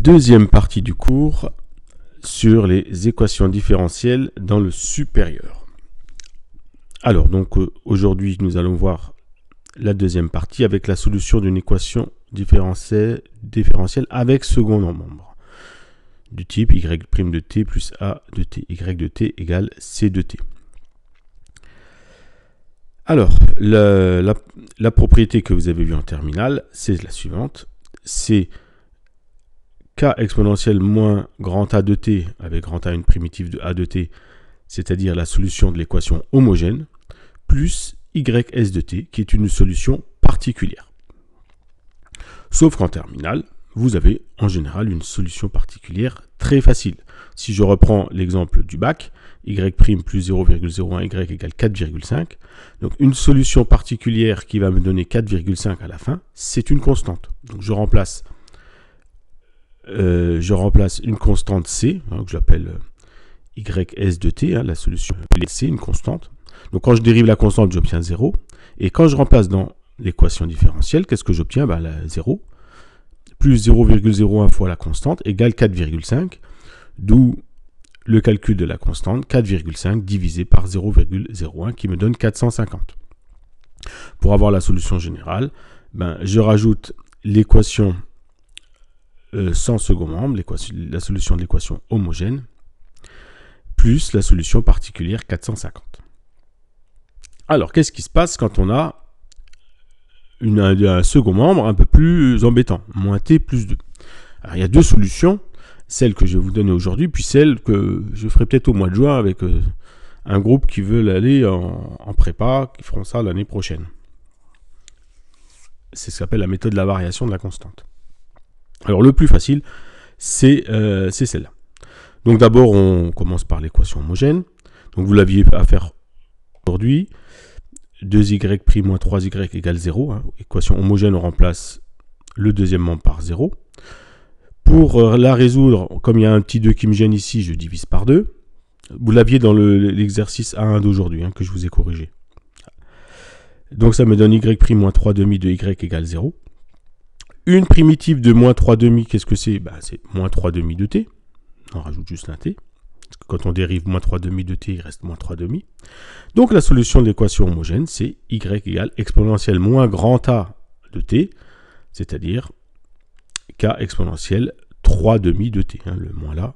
Deuxième partie du cours sur les équations différentielles dans le supérieur. Alors, donc aujourd'hui, nous allons voir la deuxième partie avec la solution d'une équation différentielle avec second nombre du type y' de t plus a de t, y de t égale c de t. Alors, la propriété que vous avez vue en terminale, c'est la suivante. C'est k exponentielle moins grand A de t, avec grand A une primitive de A de t, c'est-à-dire la solution de l'équation homogène, plus ys de t, qui est une solution particulière. Sauf qu'en terminale, vous avez en général une solution particulière très facile. Si je reprends l'exemple du bac, y' plus 0,01 y égale 4,5. Donc une solution particulière qui va me donner 4,5 à la fin, c'est une constante. Donc je remplace une constante c, que j'appelle ys de t, la solution c, une constante. Donc quand je dérive la constante, j'obtiens 0. Et quand je remplace dans l'équation différentielle, qu'est-ce que j'obtiens? La 0 plus 0,01 fois la constante égale 4,5, d'où le calcul de la constante 4,5 divisé par 0,01 qui me donne 450. Pour avoir la solution générale, je rajoute l'équation sans second membre, la solution de l'équation homogène, plus la solution particulière 450. Alors, qu'est-ce qui se passe quand on a un second membre un peu plus embêtant, moins t plus 2? Alors, il y a deux solutions, celle que je vais vous donner aujourd'hui, puis celle que je ferai peut-être au mois de juin avec un groupe qui veut aller en prépa, qui feront ça l'année prochaine. C'est ce qu'on appelle la méthode de la variation de la constante. Alors, le plus facile, c'est celle-là. Donc, d'abord, on commence par l'équation homogène. Donc, vous l'aviez à faire aujourd'hui. 2y' moins 3y égale 0. Équation homogène, on remplace le deuxième membre par 0. Pour la résoudre, comme il y a un petit 2 qui me gêne ici, je divise par 2. Vous l'aviez dans l'exercice A1 d'aujourd'hui, que je vous ai corrigé. Donc ça me donne y' moins 3 demi de y égale 0. Une primitive de moins 3 demi, qu'est-ce que c'est? C'est moins 3 demi de t. On rajoute juste un t. Quand on dérive moins 3 demi de t, il reste moins 3 demi. Donc la solution de l'équation homogène, c'est y égale exponentielle moins grand A de t, c'est-à-dire k exponentielle 3 demi de t. Le moins là,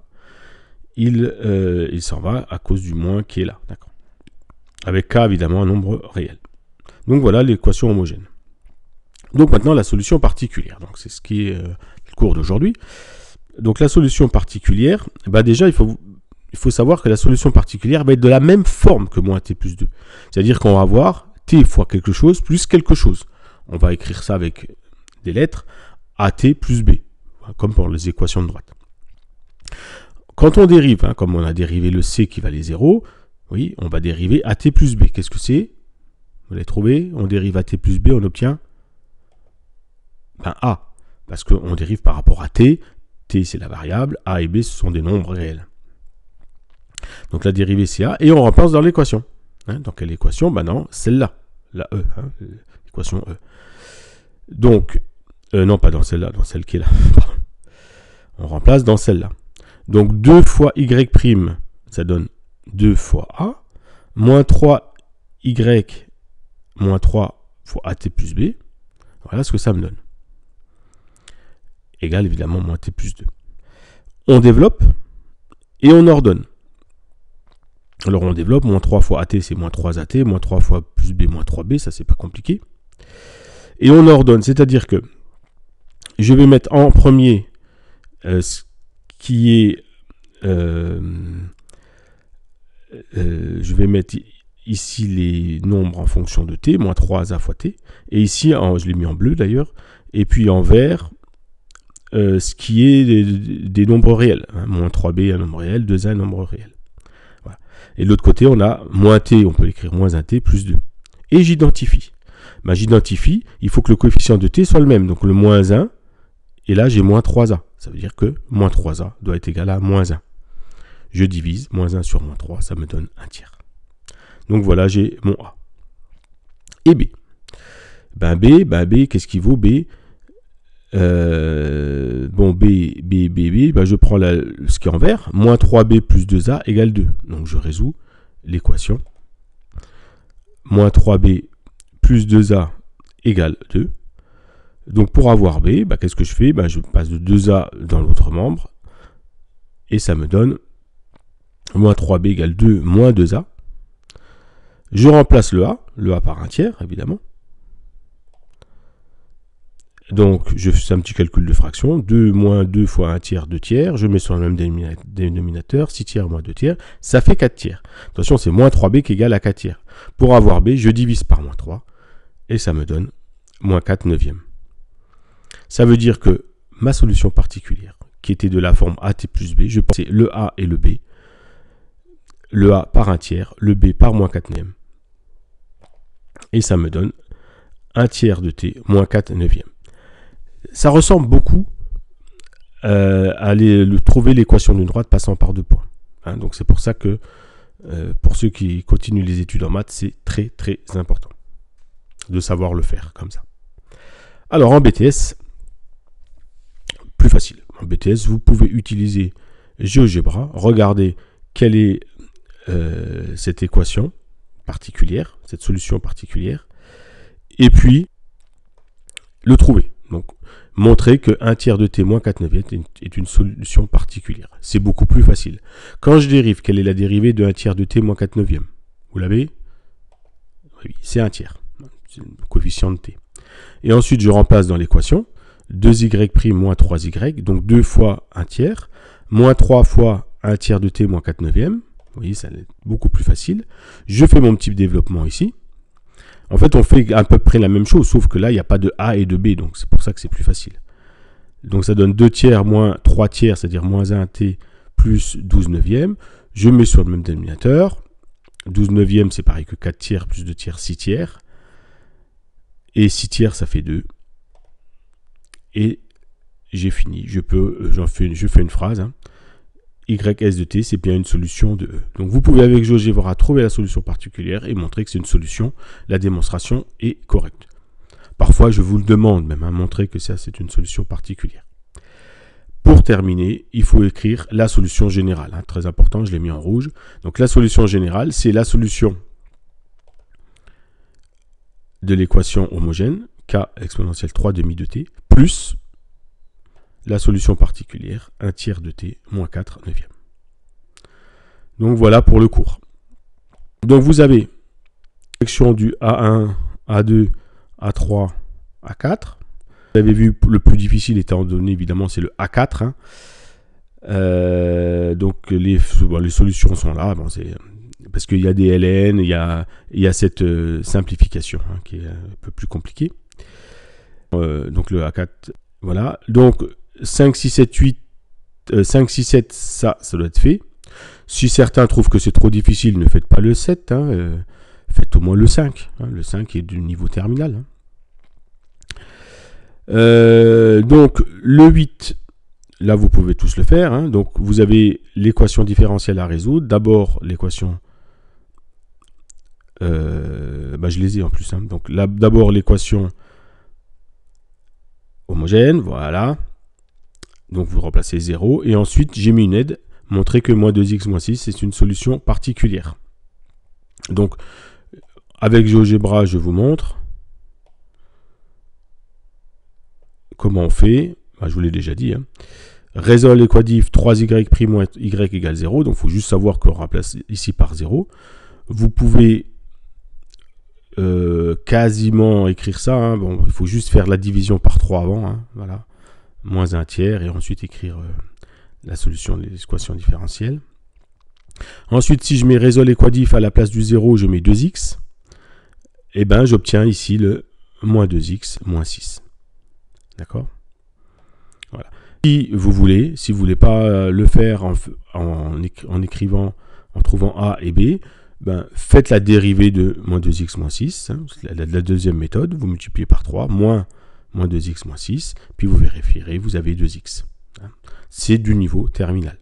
il s'en va à cause du moins qui est là. D'accord. Avec k évidemment un nombre réel. Donc voilà l'équation homogène. Donc maintenant la solution particulière. Donc c'est ce qui est le cours d'aujourd'hui. Donc la solution particulière, déjà il faut savoir que la solution particulière va être de la même forme que moins t plus 2. C'est-à-dire qu'on va avoir t fois quelque chose plus quelque chose. On va écrire ça avec des lettres at plus b, comme pour les équations de droite. Quand on dérive, comme on a dérivé le c qui valait 0, oui, on va dériver at plus b. Qu'est-ce que c'est? Vous l'avez trouvé? On dérive at plus b, on obtient a. Parce qu'on dérive par rapport à t. T, c'est la variable. A et b, ce sont des nombres réels. Donc la dérivée c'est a, et on remplace dans l'équation. Dans quelle équation? Non, celle-là, la e, l'équation e. Donc, non pas dans celle-là, dans celle qui est là. On remplace dans celle-là. Donc 2 fois y', ça donne 2 fois a, moins 3y, moins 3 fois at plus b. Voilà ce que ça me donne. Égale évidemment moins t plus 2. On développe et on ordonne. Alors on développe, moins 3 fois AT c'est moins 3AT, moins 3 fois plus B, moins 3B, ça c'est pas compliqué. Et on ordonne, c'est-à-dire que je vais mettre en premier ce qui est... je vais mettre ici les nombres en fonction de T, moins 3A fois T. Et ici, je l'ai mis en bleu d'ailleurs, et puis en vert, ce qui est des nombres réels. Moins 3B un nombre réel, 2A un nombre réel. Voilà. Et de l'autre côté, on a moins t, on peut l'écrire moins 1t plus 2. Et j'identifie. J'identifie, il faut que le coefficient de t soit le même. Donc le moins 1, et là j'ai moins 3a. Ça veut dire que moins 3a doit être égal à moins 1. Je divise, moins 1 sur moins 3, ça me donne 1 tiers. Donc voilà, j'ai mon a. Et b. B, qu'est-ce qu'il vaut b? Bon, B, ben je prends ce qui est en vert. Moins 3B plus 2A égale 2. Donc je résous l'équation. Moins 3B plus 2A égale 2. Donc pour avoir B, ben, qu'est-ce que je fais? Ben, je passe de 2A dans l'autre membre. Et ça me donne moins 3B égale 2 moins 2A. Je remplace le A par un tiers, évidemment. Donc, je fais un petit calcul de fraction. 2 moins 2 fois 1 tiers, 2 tiers. Je mets sur le même dénominateur. 6 tiers moins 2 tiers. Ça fait 4 tiers. Attention, c'est moins 3b qui est égal à 4 tiers. Pour avoir b, je divise par moins 3. Et ça me donne moins 4 neuvièmes. Ça veut dire que ma solution particulière, qui était de la forme at plus b, je pensais le a et le b. Le a par 1 tiers, le b par moins 4 neuvièmes. Et ça me donne 1 tiers de t moins 4 neuvièmes. Ça ressemble beaucoup à trouver l'équation d'une droite passant par 2 points. Hein, donc c'est pour ça que pour ceux qui continuent les études en maths, c'est très très important de savoir le faire comme ça. Alors en BTS, plus facile. En BTS, vous pouvez utiliser GeoGebra, regarder quelle est cette équation particulière, cette solution particulière, et puis le trouver. Donc, montrer que 1 tiers de t moins 4 neuvièmes est une solution particulière. C'est beaucoup plus facile. Quand je dérive, quelle est la dérivée de 1 tiers de t moins 4 neuvièmes? Vous l'avez? Oui, c'est 1 tiers. C'est le coefficient de t. Et ensuite, je remplace dans l'équation 2y' moins 3y, donc 2 fois 1 tiers, moins 3 fois 1 tiers de t moins 4 neuvièmes. Vous voyez, ça est beaucoup plus facile. Je fais mon petit développement ici. En fait, on fait à peu près la même chose, sauf que là, il n'y a pas de A et de B, donc c'est pour ça que c'est plus facile. Donc ça donne 2 tiers moins 3 tiers, c'est-à-dire moins 1t plus 12 neuvièmes. Je mets sur le même dénominateur. 12 neuvièmes, c'est pareil que 4 tiers plus 2 tiers, 6 tiers. Et 6 tiers, ça fait 2. Et j'ai fini. Je fais une phrase. Hein. YS de t, c'est bien une solution de E. Donc vous pouvez avec GeoGebra trouver la solution particulière et montrer que c'est une solution. La démonstration est correcte. Parfois, je vous le demande même, hein, montrer que ça c'est une solution particulière. Pour terminer, il faut écrire la solution générale. Hein, très important, je l'ai mis en rouge. Donc la solution générale, c'est la solution de l'équation homogène, k exponentielle 3 demi de t, plus la solution particulière, 1 tiers de t moins 4 neuvièmes. Donc voilà pour le cours. Donc vous avez section du A1, A2, A3, A4. Vous avez vu, le plus difficile étant donné, évidemment, c'est le A4. Hein. Donc les solutions sont là. Bon, parce qu'il y a des ln, il y a cette simplification hein, qui est un peu plus compliquée. Donc le A4, voilà. Donc 5, 6, 7, 8, 5, 6, 7, ça doit être fait. Si certains trouvent que c'est trop difficile, ne faites pas le 7, hein, faites au moins le 5. Hein, le 5 est du niveau terminal. Hein. Donc le 8, là vous pouvez tous le faire. Hein, donc vous avez l'équation différentielle à résoudre. D'abord l'équation... je les ai en plus. Hein, donc d'abord l'équation homogène, voilà. Donc vous remplacez 0. Et ensuite, j'ai mis une aide, montrer que moins 2x moins 6, c'est une solution particulière. Donc, avec GeoGebra, je vous montre comment on fait. Je vous l'ai déjà dit. Hein. Résolve l'équadif 3y' moins y égale 0. Donc, il faut juste savoir qu'on remplace ici par 0. Vous pouvez quasiment écrire ça. Hein. Bon, il faut juste faire la division par 3 avant. Hein. Voilà. Moins 1 tiers, et ensuite écrire la solution de l'équation différentielle. Ensuite, si je mets résolve l'équadif à la place du 0, je mets 2x. Et bien, j'obtiens ici le moins 2x moins 6. D'accord? Voilà. Si vous voulez pas le faire en écrivant, en trouvant A et B, ben, faites la dérivée de moins 2x moins 6. Hein, la deuxième méthode, vous multipliez par 3, moins 2x moins 6, puis vous vérifierez, vous avez 2x. Hein. C'est du niveau terminal.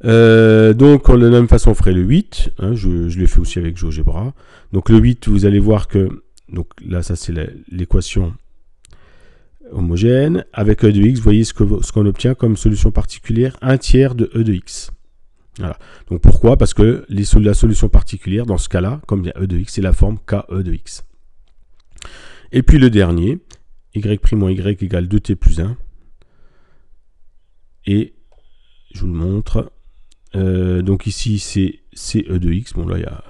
Donc, de la même façon, on ferait le 8. Hein, je l'ai fait aussi avec GeoGebra. Donc, le 8, vous allez voir que... Donc là, ça, c'est l'équation homogène. Avec E de x, vous voyez ce qu'on obtient comme solution particulière, 1/3 de E de x. Voilà. Donc pourquoi? Parce que la solution particulière, dans ce cas-là, comme il y a E de x, c'est la forme KE de x. Et puis le dernier, y' moins y égale 2t plus 1. Et je vous le montre. Donc ici, c'est E de x. Bon, là, il n'y a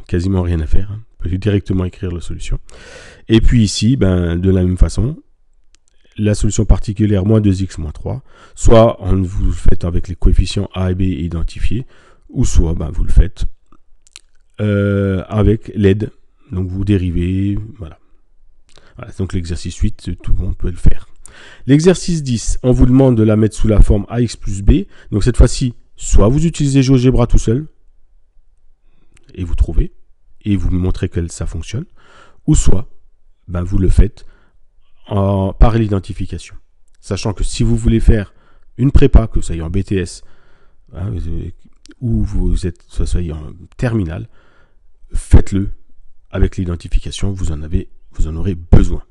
quasiment rien à faire. On peut directement écrire la solution. Et puis ici, de la même façon, la solution particulière moins 2x moins 3, soit vous le faites avec les coefficients a et b identifiés, ou soit vous le faites avec l'aide. Donc vous dérivez, voilà. Donc l'exercice 8, tout le monde peut le faire. L'exercice 10, on vous demande de la mettre sous la forme ax plus b. Donc cette fois-ci, soit vous utilisez GeoGebra tout seul, et vous trouvez, et vous me montrez que ça fonctionne, ou soit vous le faites par l'identification. Sachant que si vous voulez faire une prépa, que vous soyez en BTS, ou vous soyez en terminale, faites-le avec l'identification, vous en aurez besoin.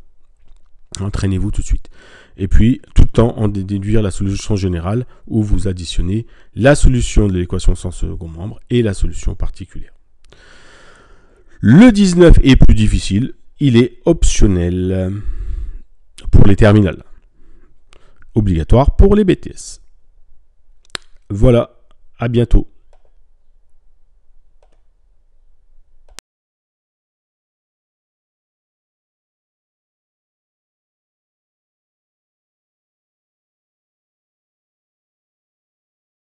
Entraînez-vous tout de suite. Et puis, tout le temps, en déduire la solution générale, où vous additionnez la solution de l'équation sans second membre et la solution particulière. Le 19 est plus difficile, il est optionnel pour les terminales, obligatoire pour les BTS. Voilà, à bientôt.